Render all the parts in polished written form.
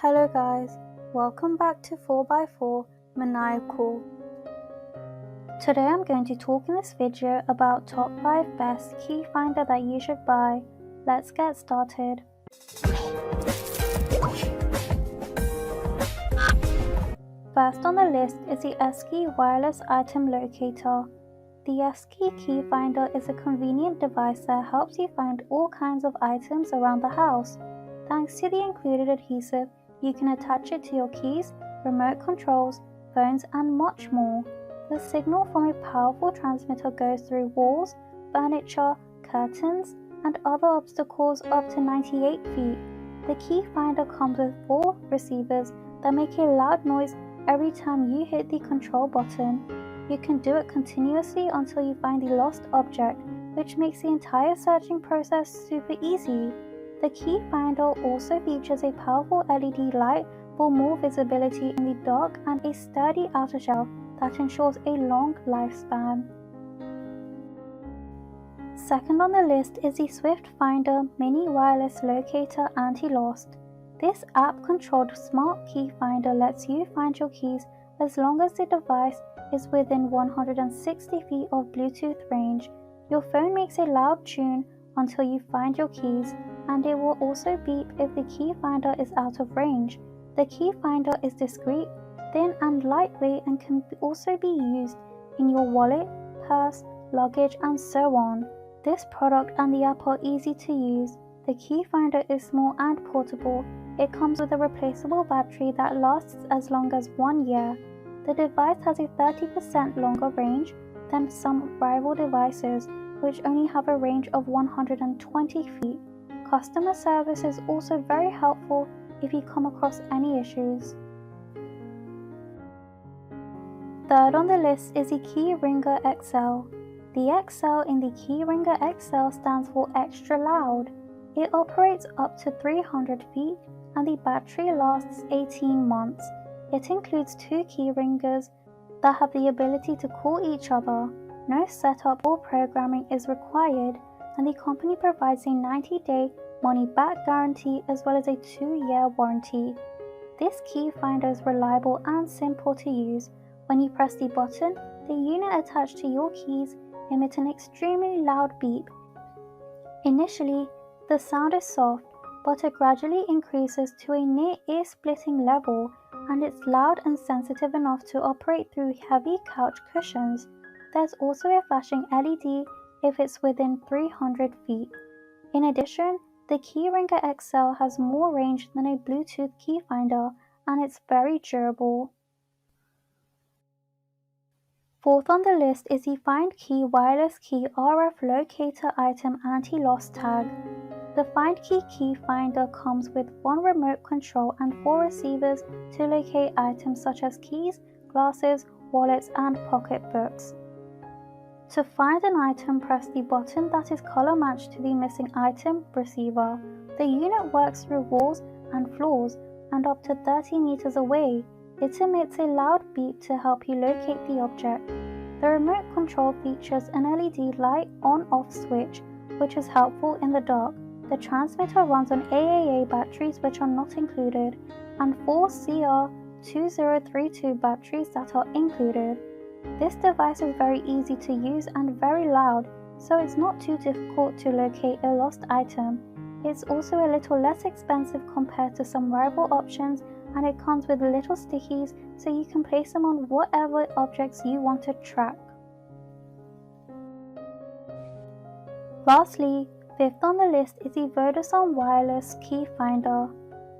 Hello guys, welcome back to 4x4 Maniacal. Today I'm going to talk in this video about top 5 best key finder that you should buy. Let's get started. First on the list is the esky wireless item locator. The esky key finder is a convenient device that helps you find all kinds of items around the house. Thanks to the included adhesive, you can attach it to your keys, remote controls, phones and much more. The signal from a powerful transmitter goes through walls, furniture, curtains and other obstacles up to 98 feet. The key finder comes with 4 receivers that make a loud noise every time you hit the control button. You can do it continuously until you find the lost object, which makes the entire searching process super easy. The key finder also features a powerful LED light for more visibility in the dark and a sturdy outer shell that ensures a long lifespan. Second on the list is the Swift Finder Mini Wireless Locator Anti-Lost. This app-controlled smart key finder lets you find your keys as long as the device is within 160 feet of Bluetooth range. Your phone makes a loud tune until you find your keys, and it will also beep if the key finder is out of range. The key finder is discreet, thin and lightweight and can also be used in your wallet, purse, luggage and so on. This product and the app are easy to use. The key finder is small and portable. It comes with a replaceable battery that lasts as long as 1 year. The device has a 30% longer range than some rival devices, which only have a range of 120 feet. Customer service is also very helpful if you come across any issues. Third on the list is the KeyRinger XL. The XL in the KeyRinger XL stands for extra loud. It operates up to 300 feet and the battery lasts 18 months. It includes 2 key ringers that have the ability to call each other. No setup or programming is required, and the company provides a 90-day money-back guarantee as well as a 2-year warranty. This key finder is reliable and simple to use. When you press the button, the unit attached to your keys emits an extremely loud beep. Initially, the sound is soft, but it gradually increases to a near ear-splitting level, and it's loud and sensitive enough to operate through heavy couch cushions. There's also a flashing LED if it's within 300 feet. In addition, the KeyRinger XL has more range than a Bluetooth key finder, and it's very durable. Fourth on the list is the FindKey Wireless Key RF Locator Item Anti-Loss Tag. The FindKey key finder comes with 1 remote control and 4 receivers to locate items such as keys, glasses, wallets and pocketbooks. To find an item, press the button that is color matched to the missing item receiver. The unit works through walls and floors and up to 30 meters away. It emits a loud beep to help you locate the object. The remote control features an LED light on-off switch, which is helpful in the dark. The transmitter runs on AAA batteries, which are not included, and 4 CR2032 batteries that are included. This device is very easy to use and very loud, so it's not too difficult to locate a lost item. It's also a little less expensive compared to some rival options, and it comes with little stickies so you can place them on whatever objects you want to track. Lastly, fifth on the list is the Verdason Wireless Key Finder.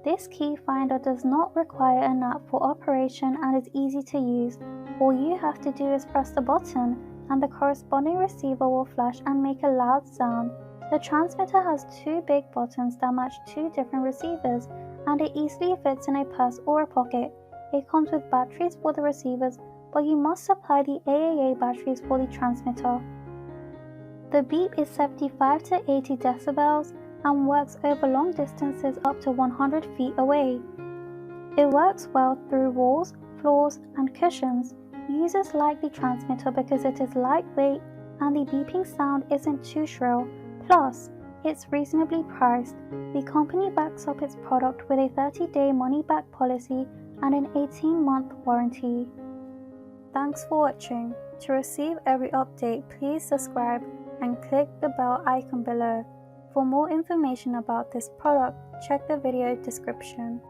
This key finder does not require an app for operation and is easy to use. All you have to do is press the button and the corresponding receiver will flash and make a loud sound. The transmitter has 2 big buttons that match 2 different receivers, and it easily fits in a purse or a pocket. It comes with batteries for the receivers, but you must supply the AAA batteries for the transmitter. The beep is 75 to 80 decibels and works over long distances up to 100 feet away. It works well through walls, floors and cushions. Users like the transmitter because it is lightweight and the beeping sound isn't too shrill. Plus, It's reasonably priced. The company backs up its product with a 30-day money-back policy and an 18-month warranty. Thanks for watching. To receive every update, please subscribe and click the bell icon below. For more information about this product, check the video description.